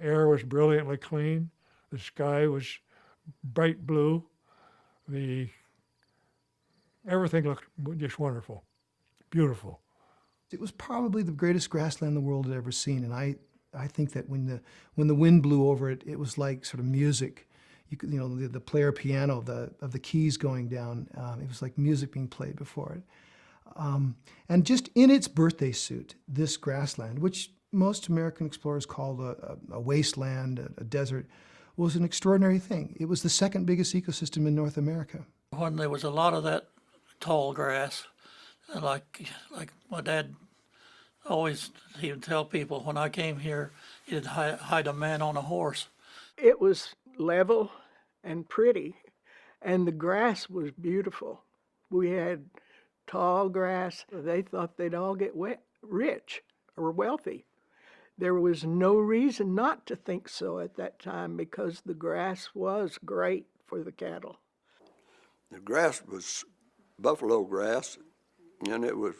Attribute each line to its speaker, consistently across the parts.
Speaker 1: air was brilliantly clean. The sky was bright blue. Everything looked just wonderful, beautiful.
Speaker 2: It was probably the greatest grassland the world had ever seen, and I think that when the wind blew over it, it was like sort of music. The player piano of the keys going down. It was like music being played before it. And just in its birthday suit, this grassland, which most American explorers called a wasteland, a desert, was an extraordinary thing. It was the second biggest ecosystem in North America.
Speaker 3: When there was a lot of that tall grass, like my dad always, he would tell people when I came here, he'd hide a man on a horse.
Speaker 4: It was level and pretty, and the grass was beautiful. We had tall grass. They thought they'd all get rich or wealthy. There was no reason not to think so at that time because the grass was great for the cattle.
Speaker 5: The grass was buffalo grass, and it was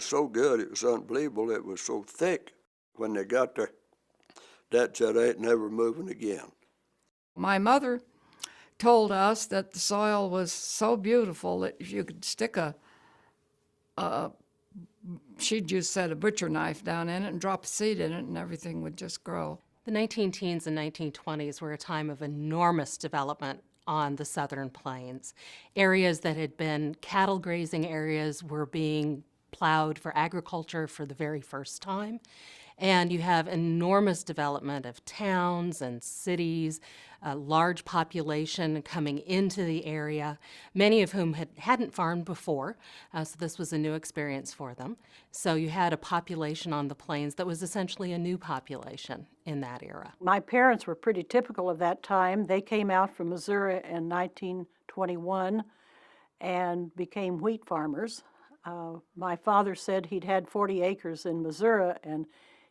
Speaker 5: so good, it was unbelievable. It was so thick. When they got there, Dad said, "I ain't never moving again."
Speaker 6: My mother told us that the soil was so beautiful that if you could stick she just said a butcher knife down in it and drop a seed in it and everything would just grow.
Speaker 7: The 19-teens and 1920s were a time of enormous development on the southern plains. Areas that had been cattle grazing areas were being plowed for agriculture for the very first time. And you have enormous development of towns and cities, a large population coming into the area, many of whom hadn't farmed before, so this was a new experience for them. So you had a population on the plains that was essentially a new population in that era.
Speaker 8: My parents were pretty typical of that time. They came out from Missouri in 1921 and became wheat farmers. My father said he'd had 40 acres in Missouri and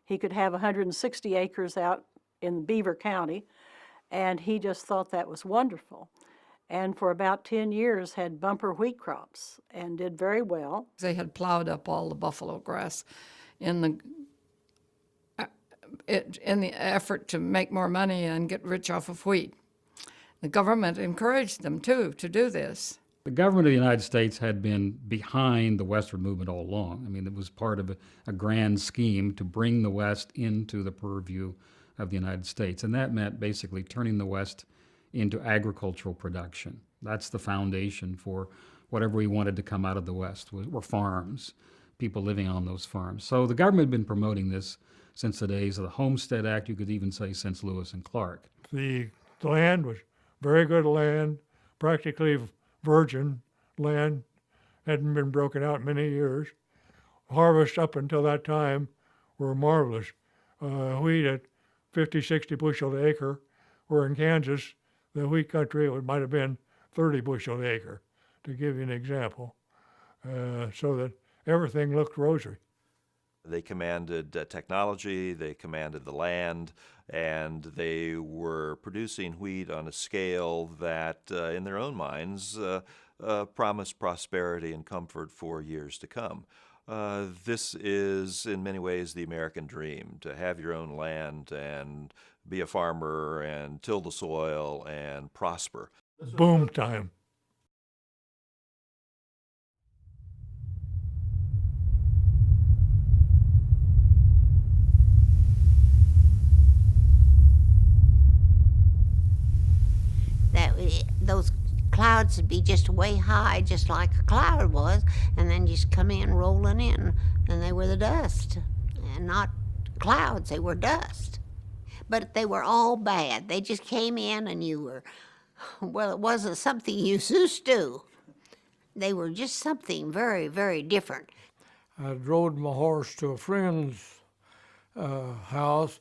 Speaker 8: he could have 160 acres out in Beaver County, and he just thought that was wonderful. And for about 10 years had bumper wheat crops and did very well.
Speaker 6: They had plowed up all the buffalo grass in the effort to make more money and get rich off of wheat. The government encouraged them, too, to do this.
Speaker 9: The government of the United States had been behind the westward movement all along. I mean, it was part of a grand scheme to bring the West into the purview of the United States. And that meant basically turning the West into agricultural production. That's the foundation for whatever we wanted to come out of the West, were farms, people living on those farms. So the government had been promoting this since the days of the Homestead Act, you could even say since Lewis and Clark.
Speaker 1: The land was very good land, practically virgin land, hadn't been broken out in many years. Harvests up until that time were marvelous. Wheat at 50, 60 bushel an acre, where in Kansas, the wheat country, it might have been 30 bushel an acre, to give you an example. So that everything looked rosy.
Speaker 10: They commanded technology, they commanded the land, and they were producing wheat on a scale that, in their own minds, promised prosperity and comfort for years to come. This is, in many ways, the American dream, to have your own land and be a farmer and till the soil and prosper.
Speaker 1: Boom time.
Speaker 11: Those clouds would be just way high, just like a cloud was, and then just come in rolling in, and they were the dust, and not clouds, they were dust. But they were all bad. They just came in and you were, well, it wasn't something you used to. They were just something very, very different.
Speaker 12: I rode my horse to a friend's house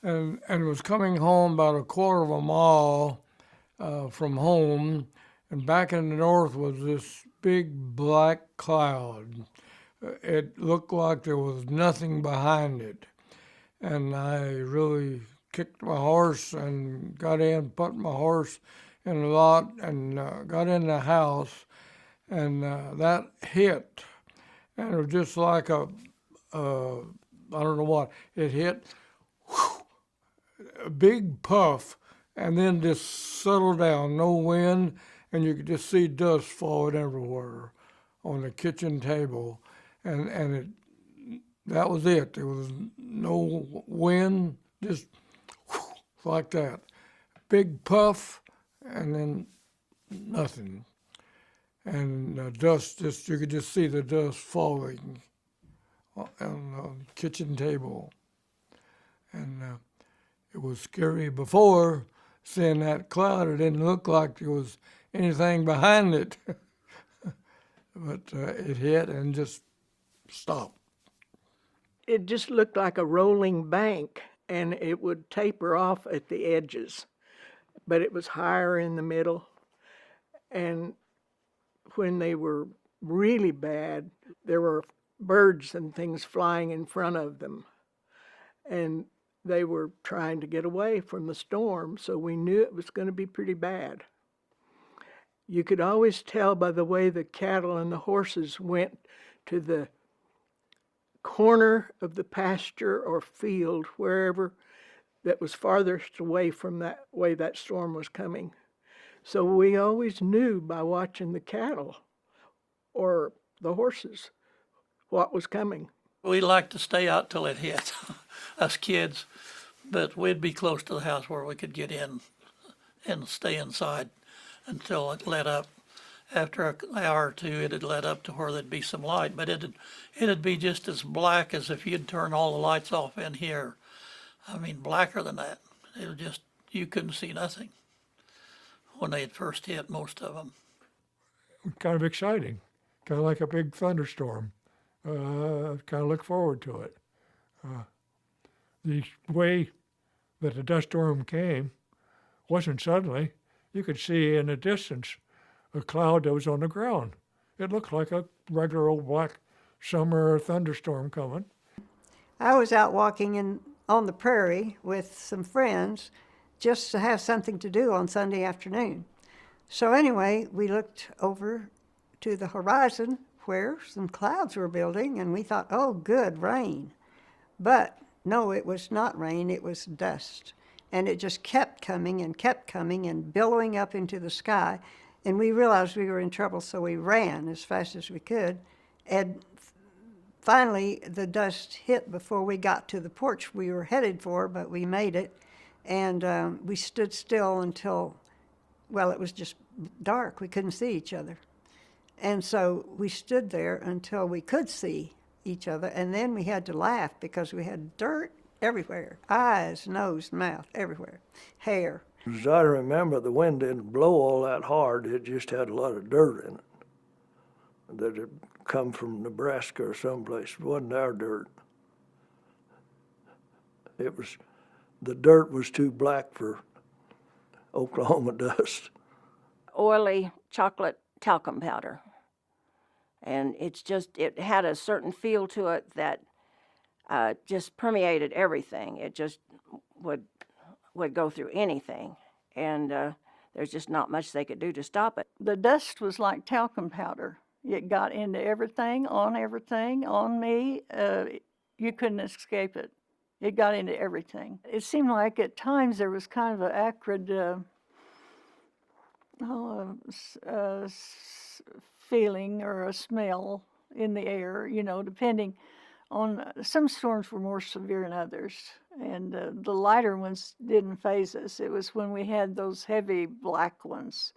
Speaker 12: and was coming home about a quarter of a mile from home, and back in the north was this big black cloud. It looked like there was nothing behind it. And I really kicked my horse and got in, put my horse in the lot and got in the house, and that hit. And it was just like I don't know what, it hit, whew, a big puff, and then just settle down, no wind, and you could just see dust falling everywhere on the kitchen table, and that was it. There was no wind, just like that. Big puff, and then nothing. And dust, you could just see the dust falling on the kitchen table. And it was scary before, seeing that cloud. It didn't look like there was anything behind it. But it hit and just stopped.
Speaker 4: It just looked like a rolling bank, and it would taper off at the edges, but it was higher in the middle. And when they were really bad, there were birds and things flying in front of them. And they were trying to get away from the storm, so we knew it was going to be pretty bad. You could always tell by the way the cattle and the horses went to the corner of the pasture or field, wherever that was farthest away from that way that storm was coming. So we always knew by watching the cattle or the horses what was coming.
Speaker 3: We liked to stay out till it hit, us kids, but we'd be close to the house where we could get in and stay inside until it let up. After an hour or two, it'd let up to where there'd be some light, but it'd be just as black as if you'd turn all the lights off in here. I mean, blacker than that. It was just, you couldn't see nothing when they had first hit, most of them.
Speaker 1: Kind of exciting, kind of like a big thunderstorm. Kind of look forward to it. The way that the dust storm came wasn't suddenly. You could see in the distance a cloud that was on the ground. It looked like a regular old black summer thunderstorm coming.
Speaker 13: I was out walking on the prairie with some friends just to have something to do on Sunday afternoon. So anyway, we looked over to the horizon where some clouds were building, and we thought, oh, good, rain. But no, it was not rain, it was dust. And it just kept coming and billowing up into the sky. And we realized we were in trouble, so we ran as fast as we could. And finally, the dust hit before we got to the porch we were headed for, but we made it. And we stood still until, well, it was just dark. We couldn't see each other. And so we stood there until we could see each other, and then we had to laugh because we had dirt everywhere. Eyes, nose, mouth, everywhere. Hair.
Speaker 14: As I remember, the wind didn't blow all that hard. It just had a lot of dirt in it that had come from Nebraska or someplace. It wasn't our dirt. The dirt was too black for Oklahoma dust.
Speaker 15: Oily chocolate talcum powder. And it had a certain feel to it that just permeated everything. It just would go through anything. And there's just not much they could do to stop it.
Speaker 8: The dust was like talcum powder. It got into everything, on me. You couldn't escape it. It got into everything. It seemed like at times there was kind of an acrid feeling or a smell in the air, depending on, some storms were more severe than others. And the lighter ones didn't faze us. It was when we had those heavy black ones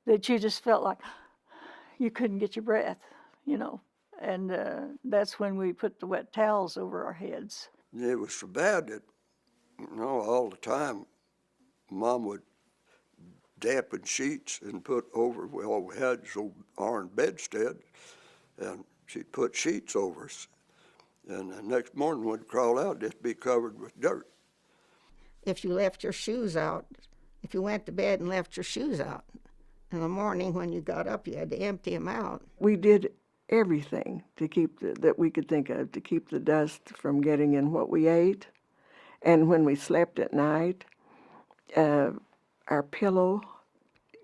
Speaker 8: that you just felt like you couldn't get your breath, And that's when we put the wet towels over our heads.
Speaker 5: It was so bad that, all the time, Mom would dampen sheets and put over, we had this old iron bedstead, and she'd put sheets over us. And the next morning we'd crawl out, just be covered with dirt.
Speaker 11: If you left your shoes out, if you went to bed and left your shoes out, in the morning when you got up, you had to empty them out.
Speaker 4: We did everything to keep that we could think of to keep the dust from getting in what we ate. And when we slept at night, our pillow,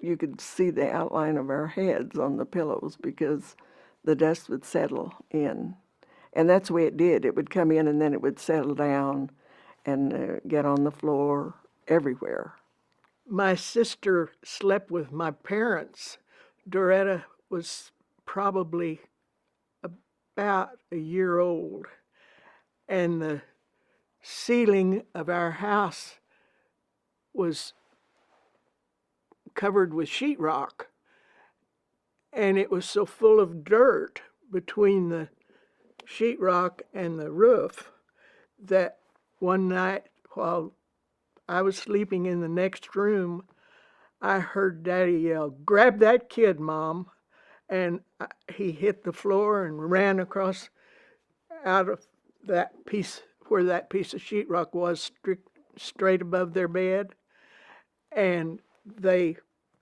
Speaker 4: you could see the outline of our heads on the pillows because the dust would settle in. And that's the way it did. It would come in and then it would settle down. and get on the floor everywhere. My sister slept with my parents. Doretta was probably about a year old, and the ceiling of our house was covered with sheetrock, and it was so full of dirt between the sheetrock and the roof that one night while I was sleeping in the next room, I heard Daddy yell, "Grab that kid, Mom." And he hit the floor and ran across out of that piece where that piece of sheetrock was straight above their bed. And they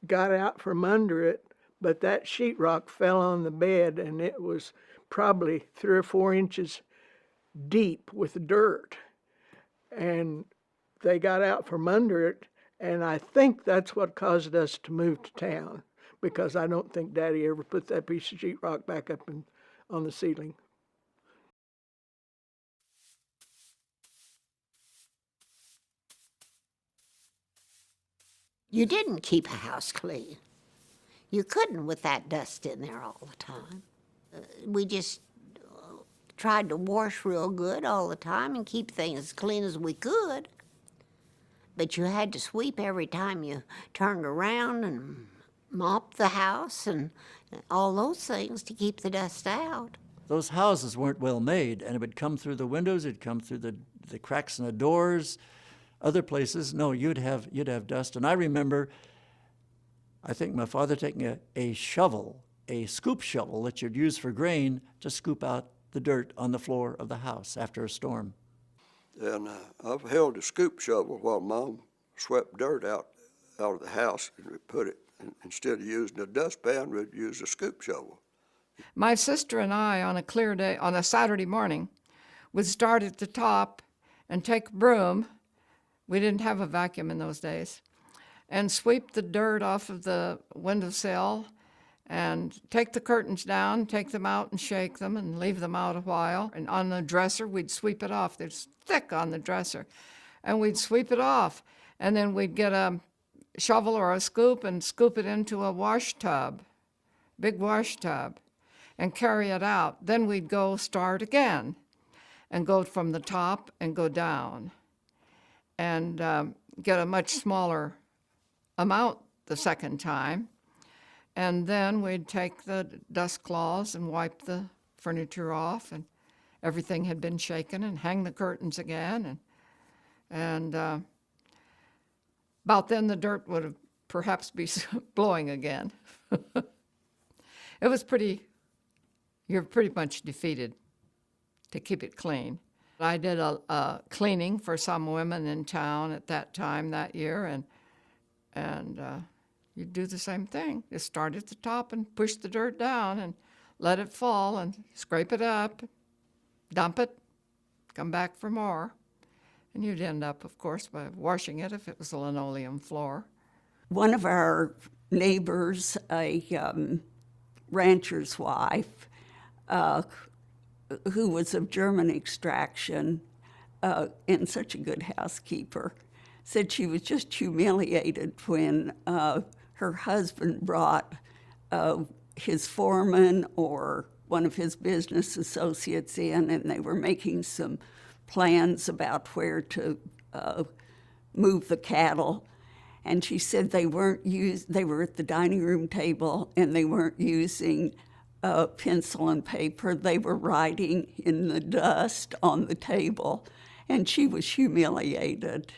Speaker 4: got out from under it, but that sheetrock fell on the bed, and it was probably 3 or 4 inches deep with dirt. And they got out from under it, and I think that's what caused us to move to town, because I don't think Daddy ever put that piece of sheetrock back up on the ceiling.
Speaker 11: You didn't keep a house clean. You couldn't with that dust in there all the time. We just tried to wash real good all the time and keep things as clean as we could. But you had to sweep every time you turned around and mop the house and all those things to keep the dust out.
Speaker 16: Those houses weren't well made, and it would come through the windows, it'd come through the cracks in the doors. Other places, no, you'd have dust. And I remember, I think my father taking a shovel, a scoop shovel that you'd use for grain to scoop out the dirt on the floor of the house after a storm.
Speaker 5: And I've held a scoop shovel while Mom swept dirt out of the house, and we put it, instead of using a dustpan, we'd use a scoop shovel.
Speaker 6: My sister and I, on a clear day, on a Saturday morning, would start at the top and take a broom. We didn't have a vacuum in those days, and sweep the dirt off of the windowsill and take the curtains down, take them out and shake them and leave them out a while. And on the dresser, we'd sweep it off. There's thick on the dresser. And we'd sweep it off. And then we'd get a shovel or a scoop and scoop it into a wash tub, big wash tub, and carry it out. Then we'd go start again and go from the top and go down and get a much smaller amount the second time. And then we'd take the dust cloths and wipe the furniture off, and everything had been shaken, and hang the curtains again. And about then the dirt would have perhaps be blowing again. It was you're pretty much defeated to keep it clean. I did a cleaning for some women in town at that time that year, and you do the same thing. You start at the top and push the dirt down and let it fall and scrape it up, dump it, come back for more. And you'd end up, of course, by washing it if it was a linoleum floor.
Speaker 17: One of our neighbors, a rancher's wife, who was of German extraction and such a good housekeeper, said she was just humiliated when her husband brought his foreman or one of his business associates in, and they were making some plans about where to move the cattle. And she said they were at the dining room table, and they weren't using pencil and paper. They were writing in the dust on the table, and she was humiliated.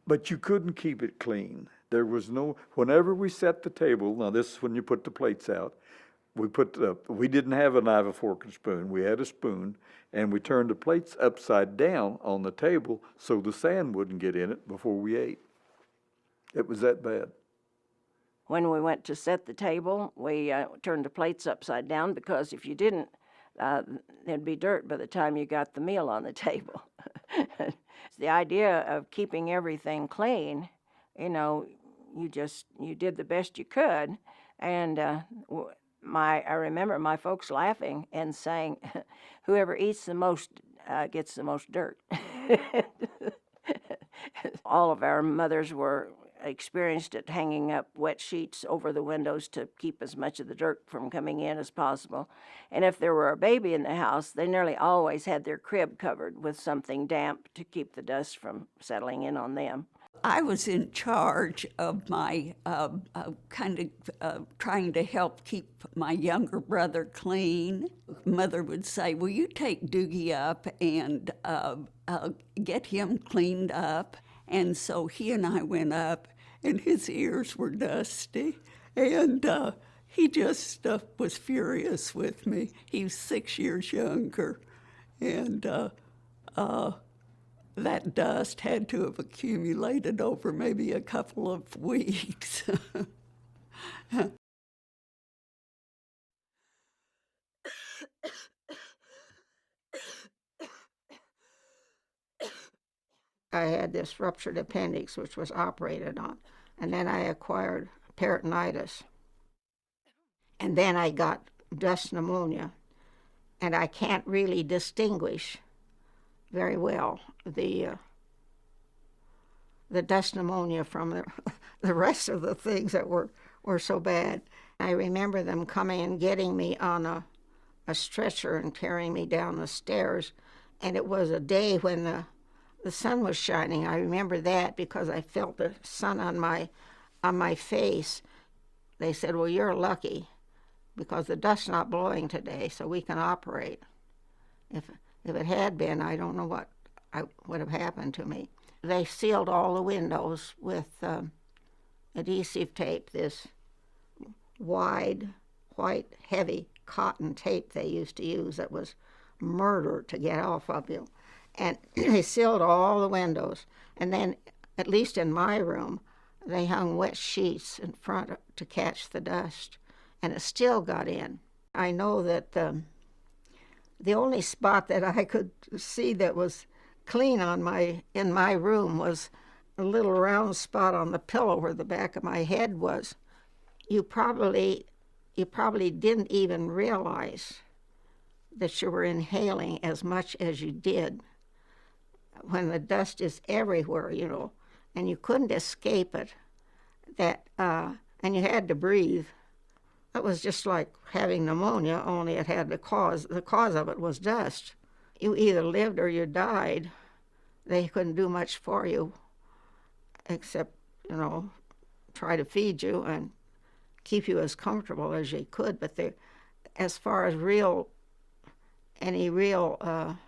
Speaker 18: But you couldn't keep it clean. There was whenever we set the table, now this is when you put the plates out, we didn't have a knife, a fork, and spoon. We had a spoon, and we turned the plates upside down on the table so the sand wouldn't get in it before we ate. It was that bad.
Speaker 15: When we went to set the table, we turned the plates upside down, because if you didn't, there'd be dirt by the time you got the meal on the table. The idea of keeping everything clean, you did the best you could. And I remember my folks laughing and saying, whoever eats the most gets the most dirt. all of our mothers were experienced at hanging up wet sheets over the windows to keep as much of the dirt from coming in as possible. And if there were a baby in the house, they nearly always had their crib covered with something damp to keep the dust from settling in on them.
Speaker 17: I was in charge of my trying to help keep my younger brother clean. Mother would say, "Will you take Doogie up and get him cleaned up?" And so he and I went up, and his ears were dusty, and he just was furious with me. He was 6 years younger, and that dust had to have accumulated over maybe a couple of weeks.
Speaker 13: I had this ruptured appendix, which was operated on, and then I acquired peritonitis. And then I got dust pneumonia, and I can't really distinguish very well the dust pneumonia from the rest of the things that were so bad. I remember them coming and getting me on a stretcher and carrying me down the stairs, and it was a day when the sun was shining. I remember that because I felt the sun on my face. They said, "Well, you're lucky because the dust's not blowing today, so we can operate." If it had been, I don't know what would have happened to me. They sealed all the windows with adhesive tape, this wide, white, heavy cotton tape they used to use that was murder to get off of you. And they sealed all the windows. And then, at least in my room, they hung wet sheets in front to catch the dust. And it still got in. I know that the only spot that I could see that was clean in my room was a little round spot on the pillow where the back of my head was. You probably didn't even realize that you were inhaling as much as you did when the dust is everywhere, and you couldn't escape it. And you had to breathe. It was just like having pneumonia, only it had the cause of it was dust. You either lived or you died. They couldn't do much for you except, try to feed you and keep you as comfortable as they could. But as far as any real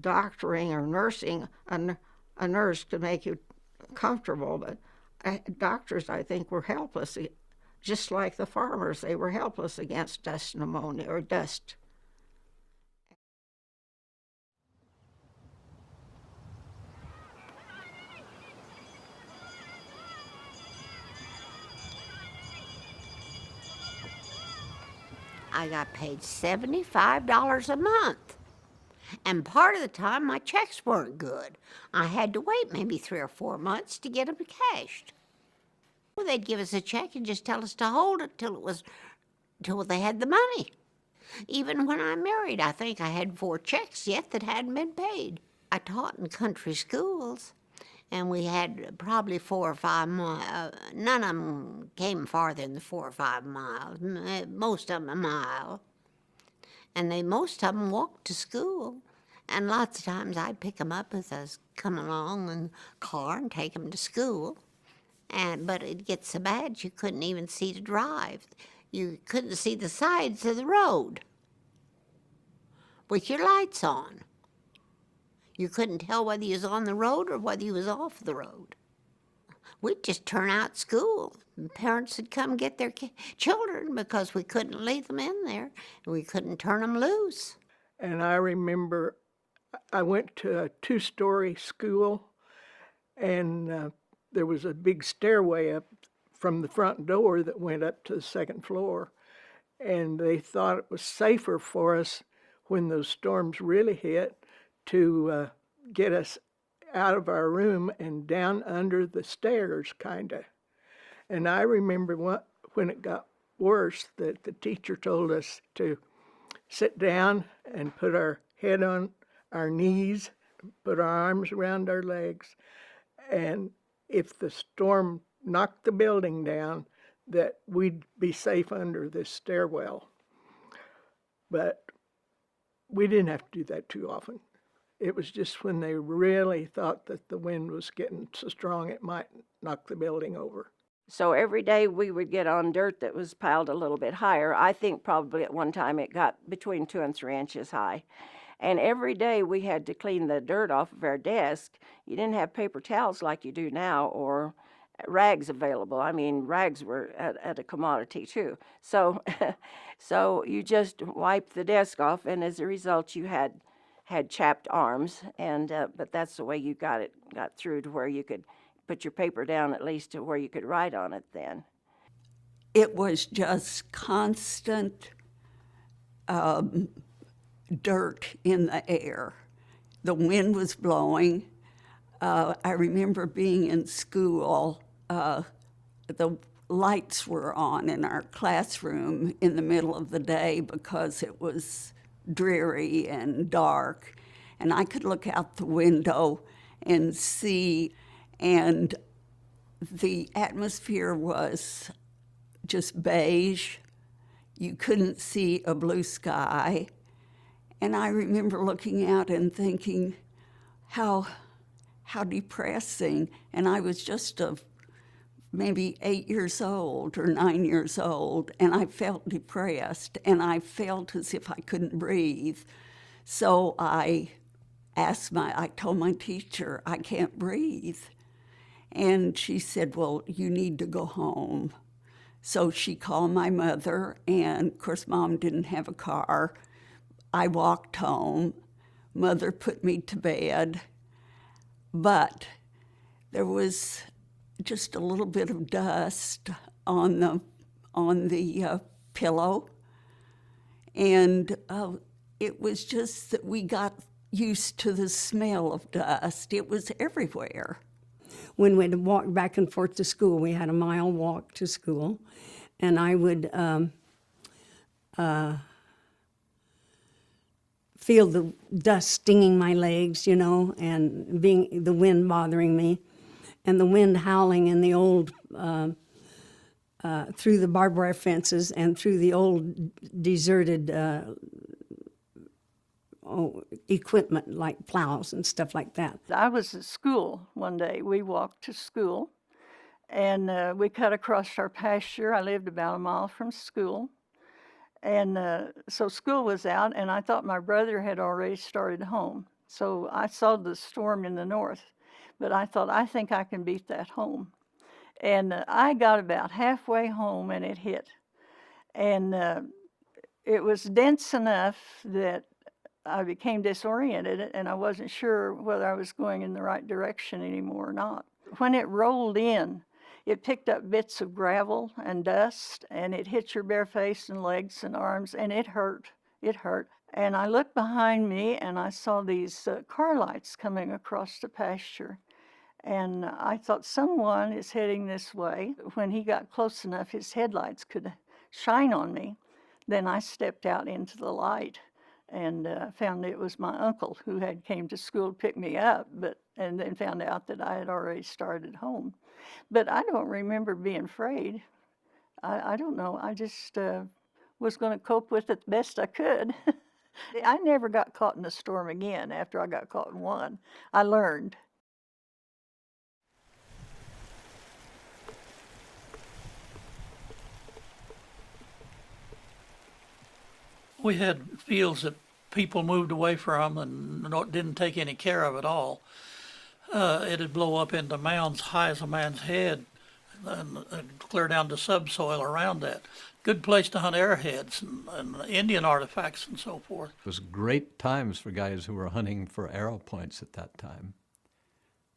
Speaker 13: doctoring or nursing, a nurse could make you comfortable, but doctors, I think, were helpless. Just like the farmers, they were helpless against dust pneumonia or dust.
Speaker 11: I got paid $75 a month. And part of the time, my checks weren't good. I had to wait maybe 3 or 4 months to get them cashed. They'd give us a check and just tell us to hold it till they had the money. Even when I married, I think I had 4 checks yet that hadn't been paid. I taught in country schools, and we had probably 4 or 5 miles. None of them came farther than the 4 or 5 miles, most of them a mile. And most of them walked to school. And lots of times I'd pick them up as I was coming along in the car and take them to school. But it'd get so bad you couldn't even see to drive. You couldn't see the sides of the road with your lights on. You couldn't tell whether you was on the road or whether you was off the road. We'd just turn out school. And parents would come get their children because we couldn't leave them in there. And we couldn't turn them loose.
Speaker 4: And I remember I went to a 2-story school, and there was a big stairway up from the front door that went up to the 2nd floor. And they thought it was safer for us when those storms really hit to get us out of our room and down under the stairs, kind of. And I remember when it got worse that the teacher told us to sit down and put our head on our knees put our arms around our legs, and if the storm knocked the building down, that we'd be safe under this stairwell. But we didn't have to do that too often. It was just when they really thought that the wind was getting so strong it might knock the building over.
Speaker 15: So every day we would get on dirt that was piled a little bit higher. I think probably at one time it got between 2 and 3 inches high. And every day we had to clean the dirt off of our desk. You didn't have paper towels like you do now, or rags available. I mean, rags were at a commodity too. So, so you just wiped the desk off, and as a result, you had chapped arms. And but that's the way you got through to where you could put your paper down at least to where you could write on it then.
Speaker 17: It was just constant dirt in the air. The wind was blowing. I remember being in school. The lights were on in our classroom in the middle of the day because it was dreary and dark. And I could look out the window and see, and the atmosphere was just beige. You couldn't see a blue sky. And I remember looking out and thinking, how depressing. And I was just maybe 8 years old or 9 years old, and I felt depressed, and I felt as if I couldn't breathe. So I told my teacher, I can't breathe. And she said, well, you need to go home. So she called my mother, and of course, Mom didn't have a car. I walked home. Mother put me to bed, but there was just a little bit of dust on the pillow, and it was just that we got used to the smell of dust. It was everywhere.
Speaker 19: When we'd walk back and forth to school, we had a mile walk to school, and I would feel the dust stinging my legs, and the wind bothering me, and the wind howling in the old, through the barbed wire fences and through the old deserted equipment like plows and stuff like that.
Speaker 4: I was at school one day. We walked to school, and we cut across our pasture. I lived about a mile from school. And so school was out, and I thought my brother had already started home. So I saw the storm in the north, but I thought, I think I can beat that home. And I got about halfway home, and it hit. And it was dense enough that I became disoriented, and I wasn't sure whether I was going in the right direction anymore or not. When it rolled in, it picked up bits of gravel and dust, and it hit your bare face and legs and arms, and it hurt. It hurt. And I looked behind me, and I saw these car lights coming across the pasture. And I thought, someone is heading this way. When he got close enough, his headlights could shine on me. Then I stepped out into the light and found it was my uncle who had came to school to pick me up, and then found out that I had already started home. But I don't remember being afraid. I don't know. I just was going to cope with it the best I could. I never got caught in a storm again after I got caught in one. I learned.
Speaker 3: We had fields that people moved away from and didn't take any care of at all. It'd blow up into mounds high as a man's head and clear down to subsoil around that. Good place to hunt arrowheads and Indian artifacts and so forth.
Speaker 20: It was great times for guys who were hunting for arrow points at that time.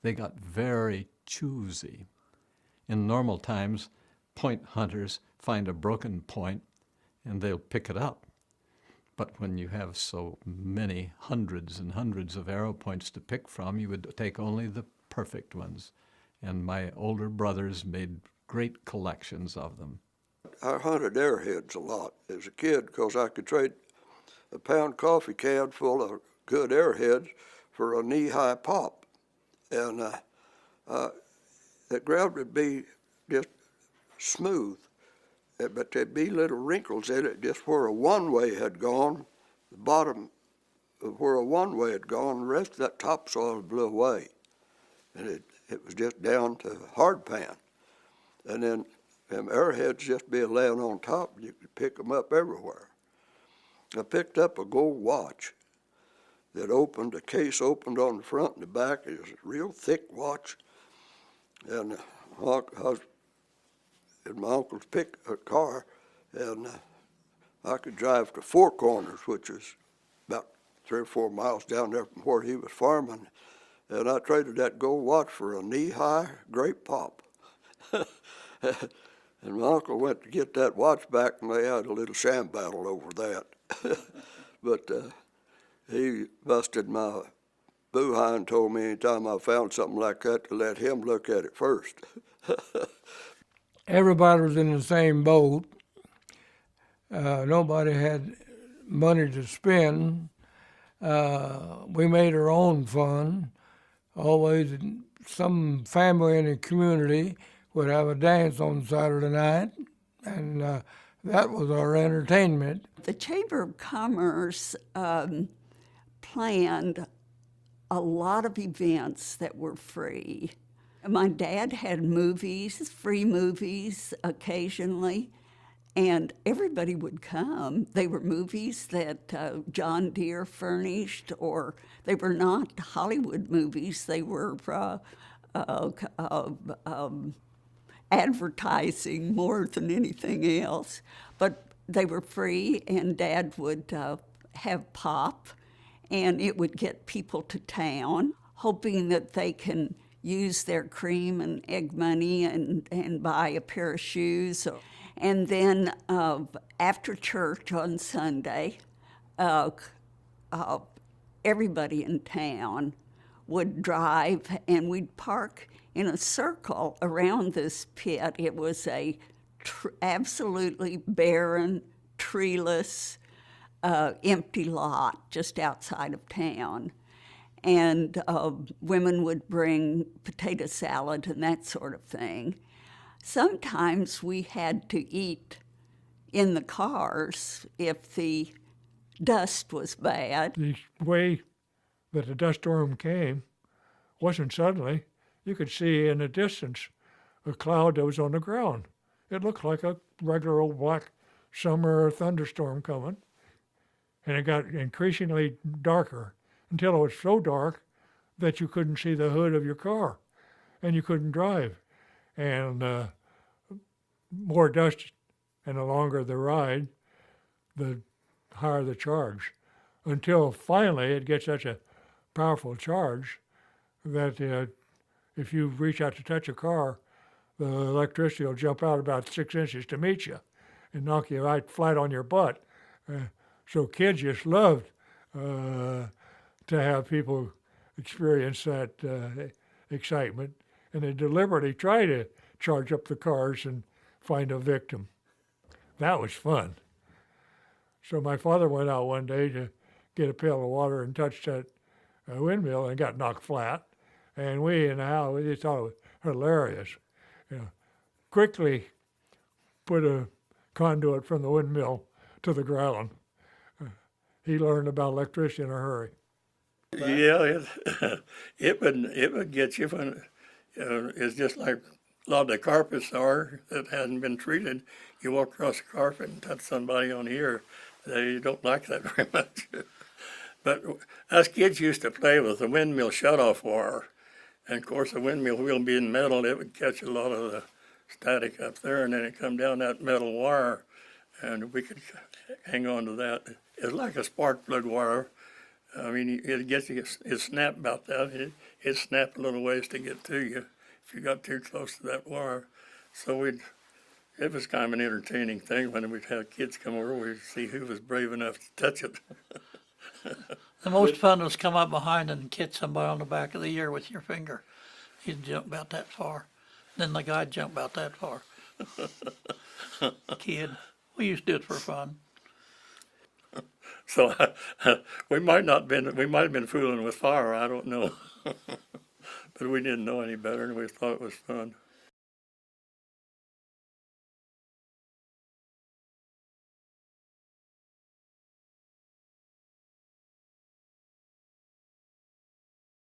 Speaker 20: They got very choosy. In normal times, point hunters find a broken point and they'll pick it up. But when you have so many hundreds and hundreds of arrow points to pick from, you would take only the perfect ones. And my older brothers made great collections of them.
Speaker 5: I hunted arrowheads a lot as a kid because I could trade a pound coffee can full of good arrowheads for a knee-high pop. And the ground would be just smooth, but there'd be little wrinkles in it just where a one-way had gone, the bottom of where a one-way had gone, the rest of that topsoil blew away. And it was just down to hard pan. And then them arrowheads just be laying on top, you could pick them up everywhere. I picked up a gold watch that opened, the case opened on the front and the back. It was a real thick watch. And I was in my uncle's car, and I could drive to Four Corners, which is about 3 or 4 miles down there from where he was farming. And I traded that gold watch for a knee-high grape pop. And my uncle went to get that watch back, and they had a little sham battle over that. But he busted my boo-high and told me anytime I found something like that to let him look at it first.
Speaker 12: Everybody was in the same boat. Nobody had money to spend. We made our own fun. Always some family in the community would have a dance on Saturday night, and that was our entertainment.
Speaker 17: The Chamber of Commerce planned a lot of events that were free. My dad had movies, free movies occasionally, and everybody would come. They were movies that John Deere furnished, or they were not Hollywood movies. They were advertising more than anything else. But they were free, and Dad would have pop, and it would get people to town, hoping that they can use their cream and egg money and buy a pair of shoes. And then after church on Sunday, everybody in town would drive, and we'd park in a circle around this pit. It was a absolutely barren, treeless, empty lot just outside of town. And women would bring potato salad and that sort of thing. Sometimes we had to eat in the cars if the dust was bad.
Speaker 1: The way that the dust storm came wasn't suddenly. You could see in the distance a cloud that was on the ground. It looked like a regular old black summer thunderstorm coming. And it got increasingly darker until it was so dark that you couldn't see the hood of your car and you couldn't drive. And more dust and the longer the ride, the higher the charge. Until finally it gets such a powerful charge that if you reach out to touch a car, the electricity will jump out about 6 inches to meet you and knock you right flat on your butt. So kids just loved to have people experience that excitement, and they deliberately try to charge up the cars and find a victim. That was fun. So my father went out one day to get a pail of water and touched that windmill and got knocked flat. And we in the house, we just thought it was hilarious. Quickly put a conduit from the windmill to the ground. He learned about electricity in a hurry.
Speaker 3: Yeah, it would get you when it's just like a lot of the carpets are that hasn't been treated. You walk across the carpet and touch somebody on the ear. They don't like that very much. But us kids used to play with the windmill shutoff wire. And of course, the windmill wheel being metal, it would catch a lot of the static up there, and then it come down that metal wire, and we could hang on to that. It's like a spark plug wire. I mean, it gets you, it snap about that. It snapped a little ways to get to you if you got too close to that wire. So it was kind of an entertaining thing when we'd have kids come over. We'd see who was brave enough to touch it.
Speaker 4: The most fun was come up behind and hit somebody on the back of the ear with your finger. You'd jump about that far. Then the guy'd jump about that far. Kid. We used to do it for fun.
Speaker 3: So we might have been fooling with fire, I don't know. But we didn't know any better and we thought it was fun.